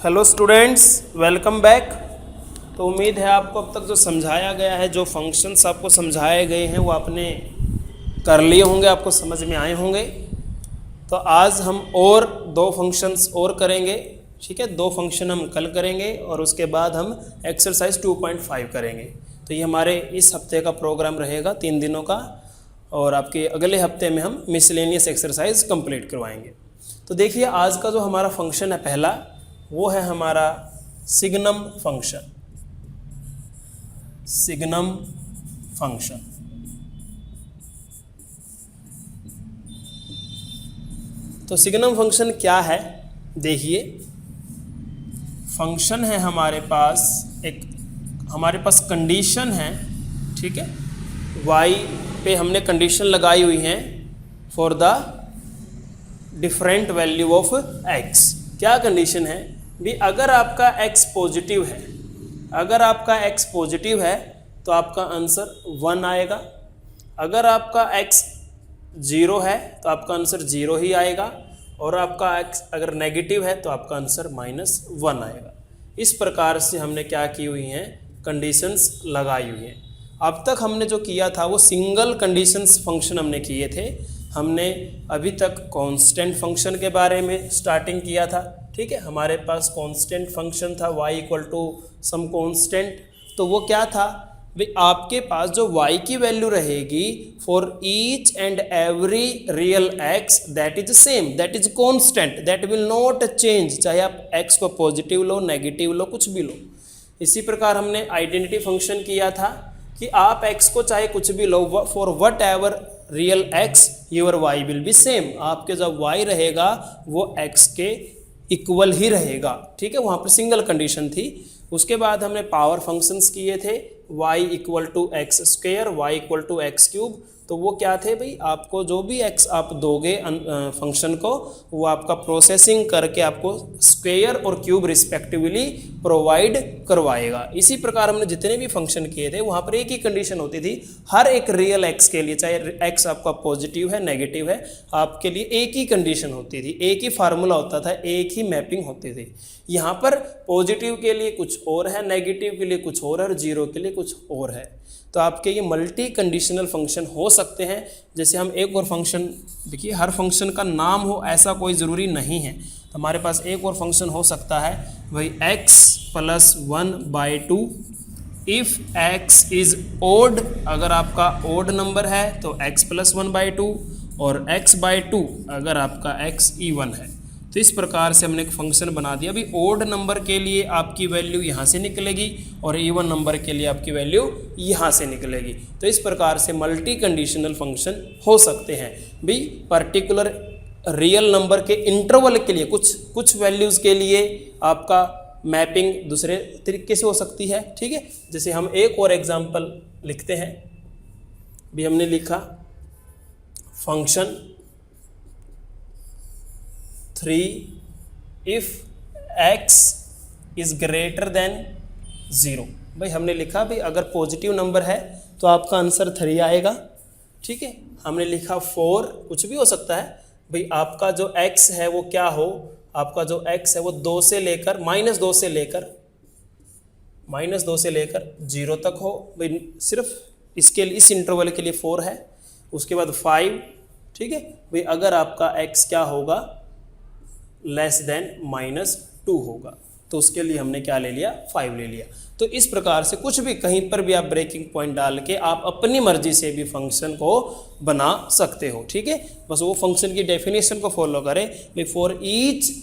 Hello students, welcome back. तो उम्मीद है आपको अब तक जो समझाया गया है, जो फंक्शंस आपको समझाए गए हैं वो आपने कर लिए होंगे, आपको समझ में आए होंगे। तो आज हम और दो फंक्शंस और करेंगे, ठीक है। दो फंक्शन हम कल करेंगे और उसके बाद हम एक्सरसाइज 2.5 करेंगे। तो ये हमारे इस हफ्ते का प्रोग्राम रहेगा 3 दिनों का, और आपके अगले हफ्ते में हम मिसलेनियस एक्सरसाइज कंप्लीट करवाएंगे। तो देखिए, आज का जो हमारा फंक्शन है पहला, वो है हमारा सिग्नम फंक्शन। सिग्नम फंक्शन तो सिग्नम फंक्शन क्या है? देखिए, फंक्शन है हमारे पास कंडीशन है, ठीक है। y पे हमने कंडीशन लगाई हुई है for the different value of x। क्या कंडीशन है भी? अगर आपका x पॉजिटिव है, अगर आपका x पॉजिटिव है तो आपका आंसर 1 आएगा। अगर आपका x 0 है तो आपका आंसर 0 ही आएगा, और आपका x अगर नेगेटिव है तो आपका आंसर -1 आएगा। इस प्रकार से हमने क्या की हुई हैं, कंडीशंस लगाई हुई हैं। अब तक हमने जो किया था वो सिंगल कंडीशंस फंक्शन हमने किए थे। हमने अभी तक कांस्टेंट फंक्शन के बारे में स्टार्टिंग किया था, ठीक है। हमारे पास कांस्टेंट फंक्शन था y equal to some constant. तो वो क्या था भाई? आपके पास जो y की वैल्यू रहेगी for each and every real x that is same, that is constant, that will not change, चाहे आप x को पॉजिटिव लो, नेगेटिव लो, कुछ भी लो। इसी प्रकार हमने आइडेंटिटी फंक्शन किया था कि आप x को चाहे कुछ भी लो, for whatever real x your y will be same. आपके जब y रहेगा वो x के इक्वल ही रहेगा, ठीक है। वहाँ पर सिंगल कंडीशन थी। उसके बाद हमने पावर फंक्शंस किए थे, y equal to x square, y equal to x cube. तो वो क्या थे भाई? आपको जो भी x आप दोगे फंक्शन को, वो आपका प्रोसेसिंग करके आपको स्क्वेयर और क्यूब रिस्पेक्टिवली प्रोवाइड करवाएगा। इसी प्रकार हमने जितने भी फंक्शन किए थे वहाँ पर एक ही कंडीशन होती थी हर एक रियल x के लिए, चाहे x आपका पॉजिटिव है, नेगेटिव है, आपके लिए एक ही कंडीशन होती थी, एक ही फार्मूला होता था, एक ही मैपिंग होती थी। यहाँ पर पॉजिटिव के लिए कुछ और है, नेगेटिव के लिए कुछ और है, और जीरो के लिए कुछ और है। तो आपके ये मल्टी कंडीशनल फंक्शन हो सकते हैं। जैसे हम एक और फंक्शन, देखिए हर फंक्शन का नाम हो ऐसा कोई ज़रूरी नहीं है। तो हमारे पास एक और फंक्शन हो सकता है भाई x + 1/2 if x is odd. अगर आपका ओड नंबर है तो x + 1/2, और x/2 अगर आपका x इवन है। तो इस प्रकार से हमने एक फंक्शन बना दिया। अभी ओड नंबर के लिए आपकी वैल्यू यहाँ से निकलेगी और इवन नंबर के लिए आपकी वैल्यू यहाँ से निकलेगी। तो इस प्रकार से मल्टी कंडीशनल फंक्शन हो सकते हैं भी। पर्टिकुलर रियल नंबर के इंटरवल के लिए कुछ वैल्यूज़ के लिए आपका मैपिंग दूसरे तरीके से हो सकती है, ठीक है। जैसे हम एक और एग्जाम्पल लिखते हैं भी। हमने लिखा function 3 if x is greater than 0। भाई हमने लिखा भाई अगर पॉजिटिव नंबर है तो आपका आंसर 3 आएगा, ठीक है। हमने लिखा 4, कुछ भी हो सकता है भाई। आपका जो x है वो क्या हो? आपका जो x है वो -2 से लेकर 0 तक हो भाई। सिर्फ इसके लिए, इस इंटरवल के लिए 4 है। उसके बाद 5, ठीक है भाई। अगर आपका x क्या होगा? <-2 होगा, तो उसके लिए हमने क्या ले लिया? 5 ले लिया। तो इस प्रकार से कुछ भी, कहीं पर भी आप ब्रेकिंग पॉइंट डाल के आप अपनी मर्जी से भी फंक्शन को बना सकते हो, ठीक है। बस वो फंक्शन की डेफिनेशन को फॉलो करें भाई। For each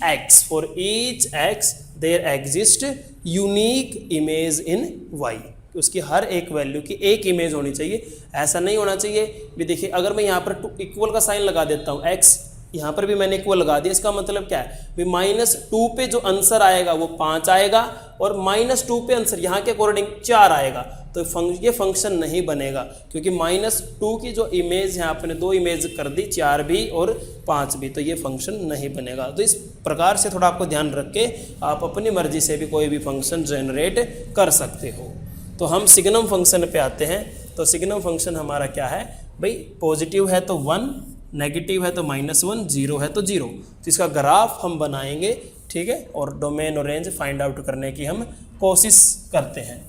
x there exist unique image in y. उसकी हर एक वैल्यू की एक इमेज होनी चाहिए। ऐसा नहीं होना चाहिए भी। देखिए, अगर मैं यहाँ पर इक्वल का साइन लगा देता हूँ, x यहाँ पर भी मैंने इक्वल लगा दिया, इसका मतलब क्या है भी? -2 पे जो आंसर आएगा वो 5 आएगा, और -2 पे आंसर यहाँ के अकॉर्डिंग 4 आएगा। तो ये फंक्शन नहीं बनेगा, क्योंकि -2 की जो इमेज है आपने 2 इमेज कर दी, 4 भी और 5 भी, तो ये फंक्शन नहीं बनेगा। तो इस प्रकार से थोड़ा आपको ध्यान रख के आप अपनी मर्जी से भी कोई भी फंक्शन जनरेट कर सकते हो। तो हम सिग्नम फंक्शन पे आते हैं। तो सिग्नम फंक्शन हमारा क्या है भाई? पॉजिटिव है तो 1, नेगेटिव है तो -1, 0 है तो 0। तो इसका ग्राफ हम बनाएंगे ठीक है, और डोमेन और रेंज फाइंड आउट करने की हम कोशिश करते हैं।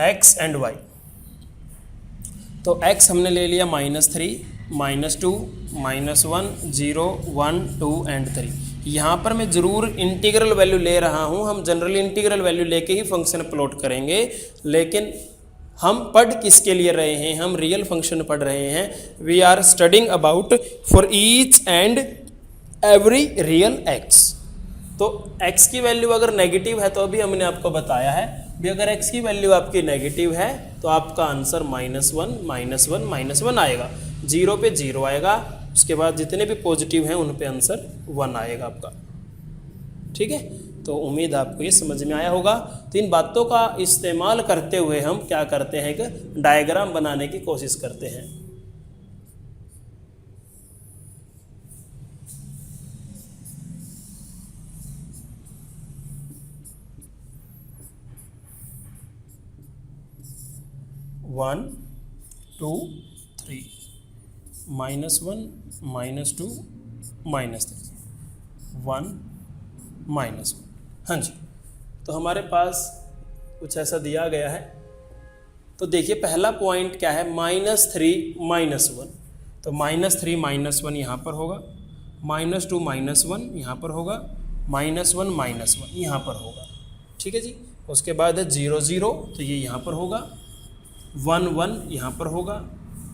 एक्स एंड वाई, तो x हमने ले लिया -3, -2, -1, 0, 1, 2 एंड 3। यहाँ पर मैं ज़रूर इंटीग्रल वैल्यू ले रहा हूँ, हम जनरली इंटीग्रल वैल्यू लेके ही फंक्शन प्लॉट करेंगे, लेकिन हम पढ़ किसके लिए रहे हैं, हम रियल फंक्शन पढ़ रहे हैं। We are studying about for each and every real x। तो x की वैल्यू अगर नेगेटिव है तो अभी हमने आपको बताया है भी अगर x की वैल्यू आपकी नेगेटिव है तो आपका आंसर -1 -1 आएगा, 0 पे 0 आएगा, उसके बाद जितने भी पॉजिटिव हैं उन पे आंसर 1 आएगा आपका। ठीक है, तो उम्मीद आपको ये समझ में आया होगा। तो इन बातों का इस्तेमाल करते हुए हम क्या करते हैं कि डायग्राम बनाने की कोशिश करते हैं। One two three, -1 -2 -3, 1 -1। हाँ जी, तो हमारे पास कुछ ऐसा दिया गया है। तो देखिए पहला पॉइंट क्या है, -3 -1, तो -3 -1 यहाँ पर होगा, -2 -1 यहाँ पर होगा, -1 -1 यहाँ पर होगा। ठीक है जी, उसके बाद है 0 0, तो ये यहाँ पर होगा, 1 1 यहाँ पर होगा,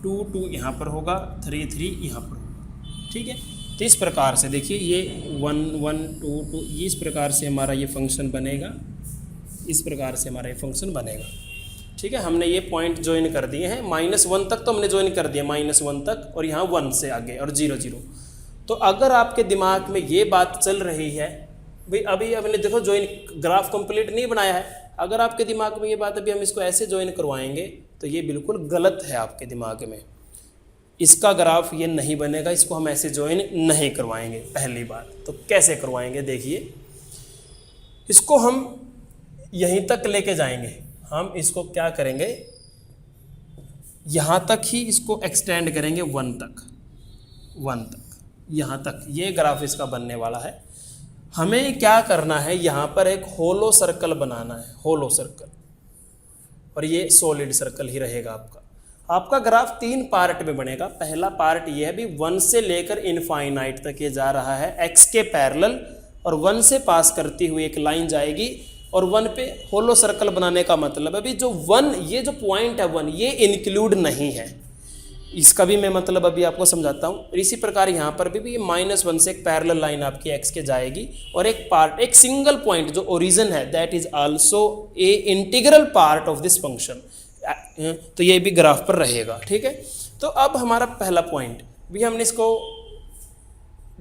2 2 यहाँ पर होगा, 3 3 यहाँ पर होगा। ठीक है, तो इस प्रकार से देखिए ये 1 1 2 2 ये इस प्रकार से हमारा ये फंक्शन बनेगा, इस प्रकार से हमारा ये फंक्शन बनेगा। ठीक है, हमने ये पॉइंट ज्वाइन कर दिए हैं, -1 तक तो हमने ज्वाइन कर दिया, -1 तक, और यहाँ 1 से आगे और 0 0। तो अगर आपके दिमाग में ये बात चल रही है भाई अभी हमने देखो ज्वाइन ग्राफ कंप्लीट नहीं बनाया है, अगर आपके दिमाग में ये बात अभी हम इसको ऐसे ज्वाइन करवाएंगे तो ये बिल्कुल गलत है आपके दिमाग में, इसका ग्राफ ये नहीं बनेगा, इसको हम ऐसे ज्वाइन नहीं करवाएंगे पहली बार। तो कैसे करवाएंगे, देखिए इसको हम यहीं तक लेके जाएंगे, हम इसको क्या करेंगे यहाँ तक ही इसको एक्सटेंड करेंगे 1 तक, 1 तक, यहाँ तक ये ग्राफ इसका बनने वाला है। हमें क्या करना है, यहाँ पर एक होलो सर्कल बनाना है, होलो सर्कल, और ये सॉलिड सर्कल ही रहेगा आपका। आपका ग्राफ 3 पार्ट में बनेगा। पहला पार्ट ये है भी 1 से लेकर इनफाइनाइट तक ये जा रहा है x के पैरेलल, और 1 से पास करती हुई एक लाइन जाएगी, और 1 पे होलो सर्कल बनाने का मतलब है भी जो 1 ये जो पॉइंट है 1 ये इंक्लूड नहीं है, इसका भी मैं मतलब अभी आपको समझाता हूँ। इसी प्रकार यहाँ पर भी -1 से एक पैरेलल लाइन आपकी x के जाएगी, और एक पार्ट एक सिंगल पॉइंट जो ओरिजिन है that is also a integral part of this function, तो ये भी ग्राफ पर रहेगा। ठीक है, तो अब हमारा पहला पॉइंट भी हमने इसको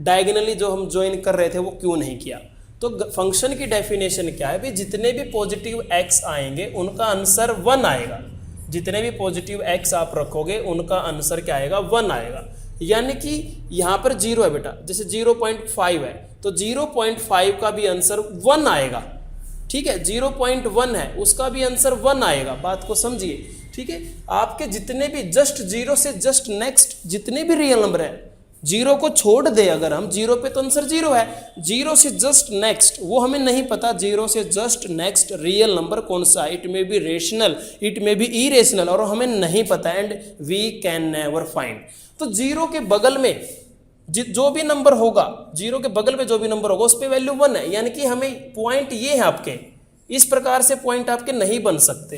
डायगोनली जो हम ज्वाइन कर रहे थे वो क्यों नहीं किया। तो फंक्शन की डेफिनेशन क्या है भी जितने भी पॉजिटिव x आएंगे उनका आंसर 1 आएगा, जितने भी पॉजिटिव x आप रखोगे उनका आंसर क्या आएगा, 1 आएगा। यानी कि यहाँ पर 0 है बेटा, जैसे 0.5 है तो 0.5 का भी आंसर 1 आएगा। ठीक है, 0.1 है उसका भी आंसर 1 आएगा, बात को समझिए। ठीक है, आपके जितने भी जस्ट 0 से जस्ट नेक्स्ट जितने भी रियल नंबर है, 0 को छोड़ दे अगर हम, 0 पे तो आंसर 0 है, 0 से जस्ट नेक्स्ट वो हमें नहीं पता, 0 से जस्ट नेक्स्ट रियल नंबर कौन सा, it may be rational it may be irrational, और हमें नहीं पता, and we can never find. तो 0 के बगल में जो भी नंबर होगा, 0 के बगल में जो भी नंबर होगा उस पे वैल्यू 1 है, यानी कि हमें पॉइंट ये है आपके, इस प्रकार से पॉइंट आपके नहीं बन सकते।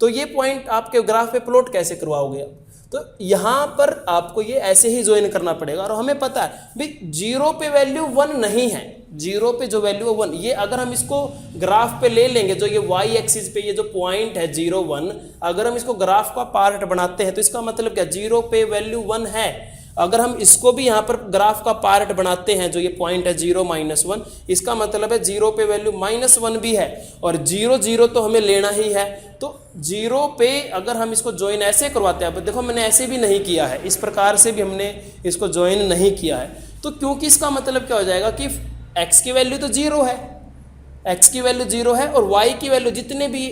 तो ये पॉइंट आपके ग्राफ पे प्लॉट कैसे करवाओगे आप, तो यहाँ पर आपको ये ऐसे ही ज्वाइन करना पड़ेगा। और हमें पता है भाई 0 पे वैल्यू 1 नहीं है, 0 पे जो वैल्यू है 1, ये अगर हम इसको ग्राफ पे ले लेंगे, जो ये y एक्सिस पे ये जो पॉइंट है 0 1, अगर हम इसको ग्राफ का पार्ट बनाते हैं तो इसका मतलब क्या, 0 पे वैल्यू 1 है। अगर हम इसको भी यहाँ पर ग्राफ का पार्ट बनाते हैं, जो ये पॉइंट है 0 -1, इसका मतलब है 0 पे वैल्यू -1 भी है, और 0 0 तो हमें लेना ही है। तो 0 पे अगर हम इसको ज्वाइन ऐसे करवाते हैं, देखो मैंने ऐसे भी नहीं किया है, इस प्रकार से भी हमने इसको ज्वाइन नहीं किया है, तो क्योंकि इसका मतलब क्या हो जाएगा कि x की वैल्यू तो 0 है, x की वैल्यू 0 है, और y की वैल्यू जितने भी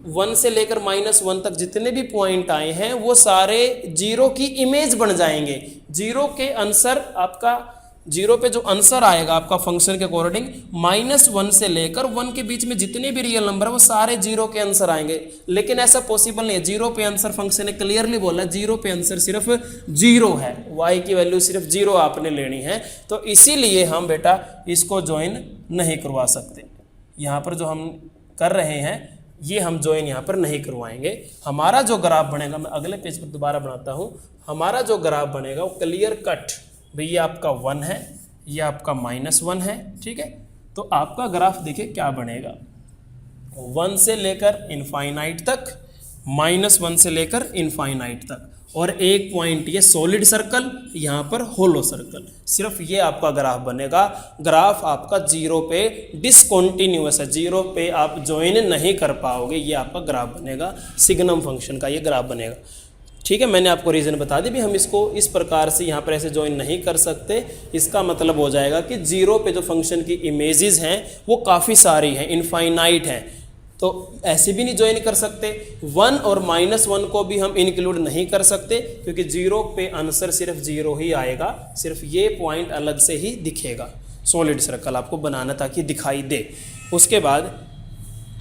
1 से लेकर -1 तक जितने भी पॉइंट आए हैं वो सारे जीरो की इमेज बन जाएंगे। जीरो के आंसर आपका, जीरो पे जो आंसर आएगा आपका फंक्शन के अकॉर्डिंग, -1 से लेकर 1 के बीच में जितने भी रियल नंबर है वो सारे जीरो के आंसर आएंगे। लेकिन ऐसा पॉसिबल नहीं है, जीरो पे आंसर फंक्शन ने क्लियरली बोला जीरो पे आंसर सिर्फ जीरो है, y की वैल्यू सिर्फ जीरो आपने लेनी है। तो इसीलिए हम बेटा इसको ज्वाइन नहीं करवा सकते। यहाँ पर जो हम कर रहे हैं ये हम ज्वाइन यहाँ पर नहीं करवाएंगे। हमारा जो ग्राफ बनेगा, मैं अगले पेज पर दोबारा बनाता हूँ, हमारा जो ग्राफ बनेगा वो क्लियर कट, भाई ये आपका 1 है, ये आपका -1 है, ठीक है। तो आपका ग्राफ देखिए क्या बनेगा, 1 से लेकर इनफाइनाइट तक, -1 से लेकर इनफाइनाइट तक, और एक पॉइंट ये सॉलिड सर्कल, यहाँ पर होलो सर्कल, सिर्फ ये आपका ग्राफ बनेगा। ग्राफ आपका जीरो पे डिसकॉन्टिन्यूअस है, जीरो पे आप ज्वाइन नहीं कर पाओगे, ये आपका ग्राफ बनेगा, सिग्नम फंक्शन का ये ग्राफ बनेगा, ठीक है। मैंने आपको रीज़न बता दी भी, हम इसको इस प्रकार से यहाँ पर ऐसे ज्वाइन नहीं कर सकते। इसका मतलब हो जाएगा कि जीरो पे जो फंक्शन की इमेजेस हैं वो काफ़ी सारी हैं, इनफाइनाइट हैं, तो ऐसे भी नहीं ज्वाइन कर सकते। 1 और -1 को भी हम इंक्लूड नहीं कर सकते क्योंकि जीरो पे आंसर सिर्फ जीरो ही आएगा, सिर्फ ये पॉइंट अलग से ही दिखेगा। सॉलिड सर्कल आपको बनाना ताकि दिखाई दे। उसके बाद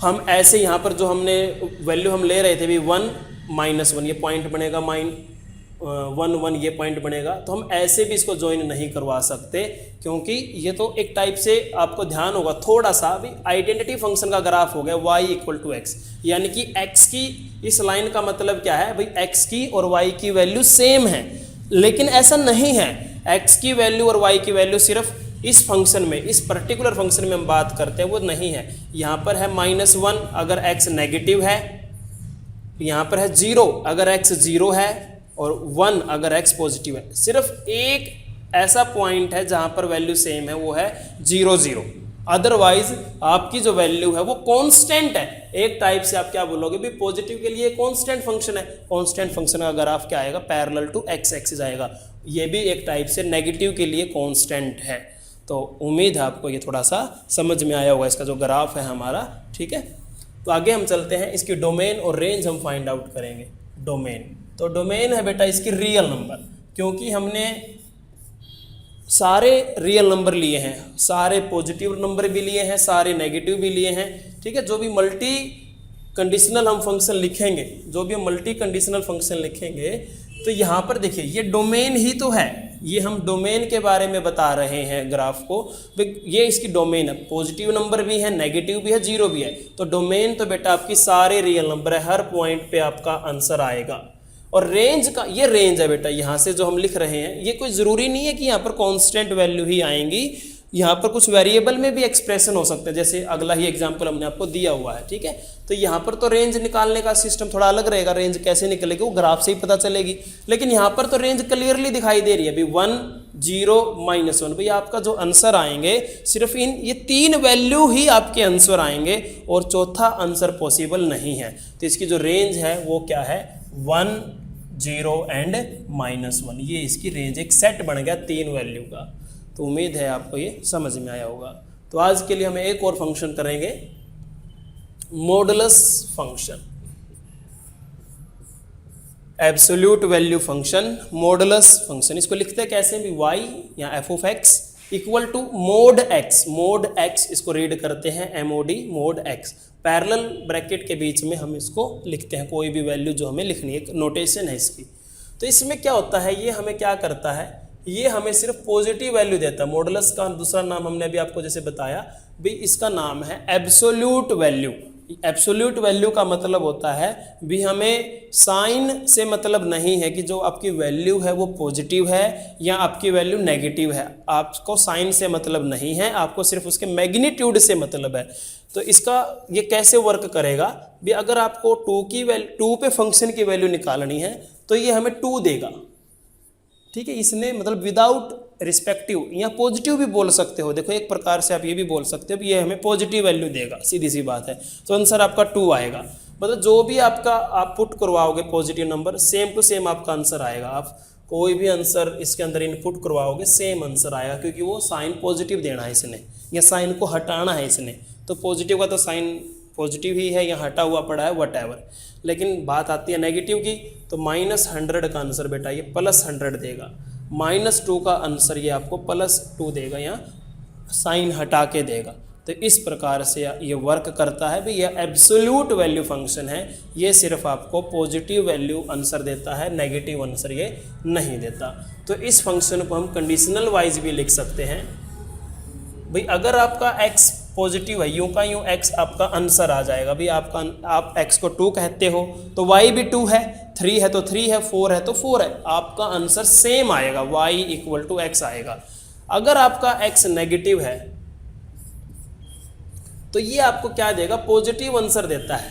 हम ऐसे यहाँ पर जो हमने वैल्यू हम ले रहे थे भी 1 -1 ये पॉइंट बनेगा, 1 ये पॉइंट बनेगा, तो हम ऐसे भी इसको ज्वाइन नहीं करवा सकते क्योंकि ये तो एक टाइप से आपको ध्यान होगा थोड़ा सा भी, आइडेंटिटी फंक्शन का ग्राफ हो गया y = x, यानी कि x की इस लाइन का मतलब क्या है भाई, x की और y की वैल्यू सेम है। लेकिन ऐसा नहीं है, x की वैल्यू और y की वैल्यू सिर्फ इस फंक्शन में, इस पर्टिकुलर फंक्शन में हम बात करते हैं वो नहीं है। यहाँ पर है -1 अगर x नेगेटिव है, यहाँ पर है 0 अगर x 0 है, और 1 अगर x पॉजिटिव है। सिर्फ एक ऐसा पॉइंट है जहाँ पर वैल्यू सेम है, वो है 0 0। अदरवाइज आपकी जो वैल्यू है वो कांस्टेंट है। एक टाइप से आप क्या बोलोगे भी, पॉजिटिव के लिए कांस्टेंट फंक्शन है, कांस्टेंट फंक्शन का ग्राफ क्या आएगा, पैरेलल टू x एक्सिस आएगा। ये भी एक टाइप से नेगेटिव के लिए कांस्टेंट है। तो उम्मीद है आपको ये थोड़ा सा समझ में आया होगा, इसका जो ग्राफ है हमारा, ठीक है। तो आगे हम चलते हैं, इसकी डोमेन और रेंज हम फाइंड आउट करेंगे। डोमेन, तो डोमेन है बेटा इसकी रियल नंबर, क्योंकि हमने सारे रियल नंबर लिए हैं, सारे पॉजिटिव नंबर भी लिए हैं, सारे नेगेटिव भी लिए हैं, ठीक है। जो भी मल्टी कंडीशनल हम फंक्शन लिखेंगे, जो भी हम मल्टी कंडीशनल फंक्शन लिखेंगे, तो यहाँ पर देखिए ये डोमेन ही तो है, ये हम डोमेन के बारे में बता रहे हैं ग्राफ को, ये इसकी डोमेन है। पॉजिटिव नंबर भी है, नेगेटिव भी है, जीरो भी है, तो डोमेन तो बेटा आपकी सारे रियल नंबर है, हर पॉइंट पे आपका आंसर आएगा। और रेंज का, ये रेंज है बेटा, यहाँ से जो हम लिख रहे हैं ये कोई ज़रूरी नहीं है कि यहाँ पर कांस्टेंट वैल्यू ही आएंगी, यहाँ पर कुछ वेरिएबल में भी एक्सप्रेशन हो सकते हैं, जैसे अगला ही एग्जांपल हमने आपको दिया हुआ है, ठीक है। तो यहाँ पर तो रेंज निकालने का सिस्टम थोड़ा अलग रहेगा, रेंज कैसे निकलेगी वो ग्राफ से ही पता चलेगी, लेकिन यहाँ पर तो रेंज क्लियरली दिखाई दे रही है अभी 1 0 -1। भाई आपका जो आंसर आएंगे सिर्फ इन ये 3 वैल्यू ही आपके आंसर आएंगे और चौथा आंसर पॉसिबल नहीं है। तो इसकी जो रेंज है वो क्या है, 1 0 एंड -1, ये इसकी रेंज, एक सेट बन गया 3 वैल्यू का। तो उम्मीद है आपको ये समझ में आया होगा। तो आज के लिए हम एक और फंक्शन करेंगे, modulus function, absolute value function, modulus function. इसको लिखते हैं कैसे भी, y या f(x) = mod x, mod x इसको रीड करते हैं mod, mod x। Parallel bracket के बीच में हम इसको लिखते हैं, कोई भी वैल्यू जो हमें लिखनी है, एक नोटेशन है इसकी। तो इसमें क्या होता है, ये हमें क्या करता है, ये हमें सिर्फ पॉजिटिव वैल्यू देता है। मॉडुलस का दूसरा नाम हमने अभी आपको जैसे बताया भी, इसका नाम है एब्सोल्यूट वैल्यू। एब्सोल्यूट वैल्यू का मतलब होता है भी हमें साइन से मतलब नहीं है कि जो आपकी वैल्यू है वो पॉजिटिव है या आपकी वैल्यू नेगेटिव है, आपको साइन से मतलब नहीं है, आपको सिर्फ उसके मैग्नीट्यूड से मतलब है। तो इसका ये कैसे वर्क करेगा भी, अगर आपको 2 पे फंक्शन की वैल्यू निकालनी है तो ये हमें 2 देगा, ठीक है। इसने मतलब विदाउट रिस्पेक्टिव या पॉजिटिव भी बोल सकते हो, देखो एक प्रकार से आप ये भी बोल सकते हो ये हमें पॉजिटिव वैल्यू देगा, सीधी सी बात है। तो आंसर आपका 2 आएगा, मतलब जो भी आपका आप पुट करवाओगे positive number, same to same आपका आंसर आएगा। आप कोई भी आंसर इसके अंदर इनपुट करवाओगे सेम आंसर आएगा, क्योंकि वो साइन पॉजिटिव देना है इसने या साइन को हटाना है इसने। तो पॉजिटिव का तो साइन पॉजिटिव ही है या हटा हुआ पड़ा है वटएवर। लेकिन बात आती है नेगेटिव की, तो -100 का आंसर बेटा ये +100 देगा, -2 का आंसर ये आपको +2 देगा या साइन हटा के देगा। तो इस प्रकार से ये वर्क करता है। भी ये एब्सोल्यूट वैल्यू फंक्शन है, ये सिर्फ आपको पॉजिटिव वैल्यू आंसर देता है, नेगेटिव आंसर ये नहीं देता। तो इस फंक्शन को हम कंडीशनल वाइज भी लिख सकते हैं। भाई अगर आपका x पॉजिटिव है, यूं का यूं x आपका आंसर आ जाएगा। भाई आप x को 2 कहते हो तो y भी 2 है, 3 है तो 3 है, 4 है तो 4 है, आपका आंसर सेम आएगा, y = x आएगा। अगर आपका x नेगेटिव है तो ये आपको क्या देगा, पॉजिटिव आंसर देता है।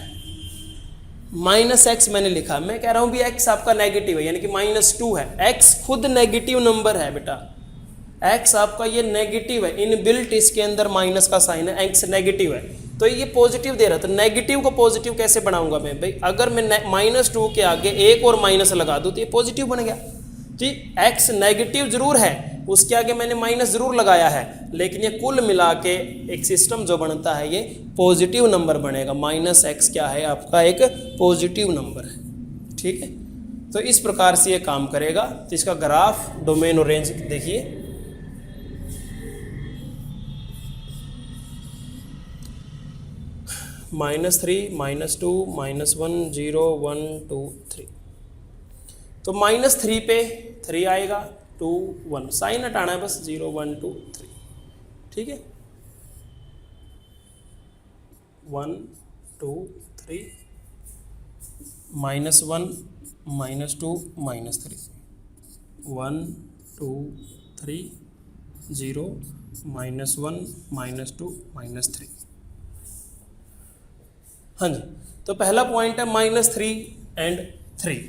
-x मैंने लिखा, मैं कह रहा हूं भी x आपका नेगेटिव है यानी कि -2 है, x खुद नेगेटिव नंबर है बेटा, x आपका ये नेगेटिव है, इनबिल्ट इसके अंदर माइनस का साइन है, x नेगेटिव है तो ये पॉजिटिव दे रहा है। तो नेगेटिव को पॉजिटिव कैसे बनाऊंगा मैं, भाई अगर मैं -2 के आगे एक और माइनस लगा दूं तो ये पॉजिटिव बन गया जी। x नेगेटिव जरूर है, उसके आगे मैंने माइनस जरूर लगाया है, लेकिन ये कुल मिला के एक सिस्टम जो बनता है ये पॉजिटिव नंबर बनेगा। -x क्या है, आपका एक पॉजिटिव नंबर है, ठीक है। तो इस प्रकार से ये काम करेगा। तो इसका ग्राफ, डोमेन और रेंज देखिए, -3, -2, -1, 0, 1, 2, 3। तो -3 पे 3 आएगा, 2, 1, साइन हटाना है बस, 0, 1, 2, 3, ठीक है। 1, 2, 3, -1, -2, -3, 1, 2, 3, 0, -1, -2, -3। हाँ जी, तो पहला पॉइंट है -3 and 3,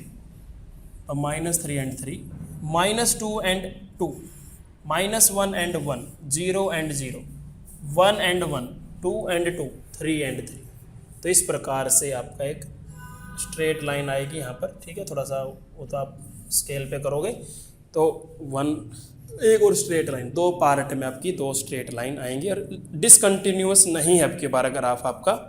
और -3 and 3, -2 and 2, -1 and 1, 0 and 0, 1 and 1, 2 and 2, 3 and 3। तो इस प्रकार से आपका एक स्ट्रेट लाइन आएगी यहाँ पर, ठीक है। थोड़ा सा वो तो आप स्केल पे करोगे तो एक और स्ट्रेट लाइन, 2 पार्ट में आपकी 2 स्ट्रेट लाइन आएंगी, और डिसकंटिन्यूअस नहीं है आपके बार ग्राफ, आपका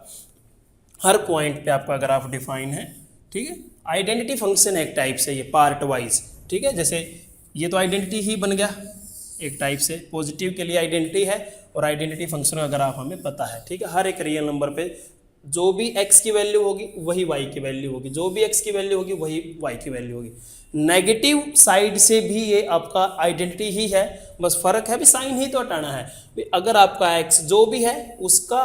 हर पॉइंट पे आपका ग्राफ डिफाइन है, ठीक है। आइडेंटिटी फंक्शन एक टाइप से ये पार्ट वाइज, ठीक है। जैसे ये तो आइडेंटिटी ही बन गया एक टाइप से, पॉजिटिव के लिए आइडेंटिटी है और आइडेंटिटी फंक्शन का ग्राफ हमें पता है, ठीक है। हर एक रियल नंबर पे जो भी x की वैल्यू होगी वही y की वैल्यू होगी, जो भी x की वैल्यू होगी वही y की वैल्यू होगी। नेगेटिव साइड से भी ये आपका आइडेंटिटी ही है, बस फर्क है भी साइन ही तो हटाना है। अगर आपका x जो भी है उसका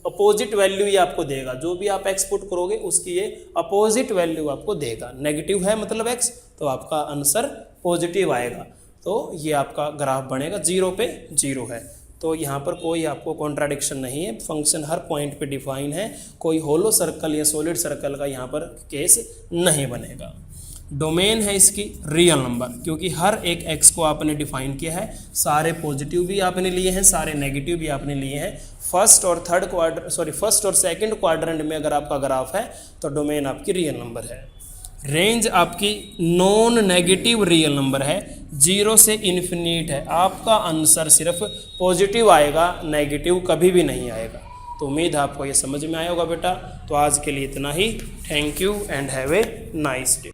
अपोजिट वैल्यू ये आपको देगा, जो भी आप x पुट करोगे उसकी ये अपोजिट वैल्यू आपको देगा। नेगेटिव है मतलब x, तो आपका आंसर पॉजिटिव आएगा, तो ये आपका ग्राफ बनेगा, 0 पे 0 है। तो यहाँ पर कोई आपको कॉन्ट्राडिक्शन नहीं है, फंक्शन हर पॉइंट पे डिफाइन है, कोई होलो सर्कल या सॉलिड सर्कल का यहाँ पर केस नहीं बनेगा। डोमेन है इसकी रियल नंबर, क्योंकि हर एक x को आपने डिफाइन किया है, सारे पॉजिटिव भी आपने लिए हैं, सारे नेगेटिव भी आपने लिए हैं। फर्स्ट और सेकंड क्वाड्रेंट में अगर आपका ग्राफ है तो डोमेन आपकी रियल नंबर है। रेंज आपकी नॉन नेगेटिव रियल नंबर है, 0 से इन्फिनिट है। आपका आंसर सिर्फ पॉजिटिव आएगा, नेगेटिव कभी भी नहीं आएगा। तो उम्मीद है आपको ये समझ में आया होगा बेटा। तो आज के लिए इतना ही। Thank you and have a nice day.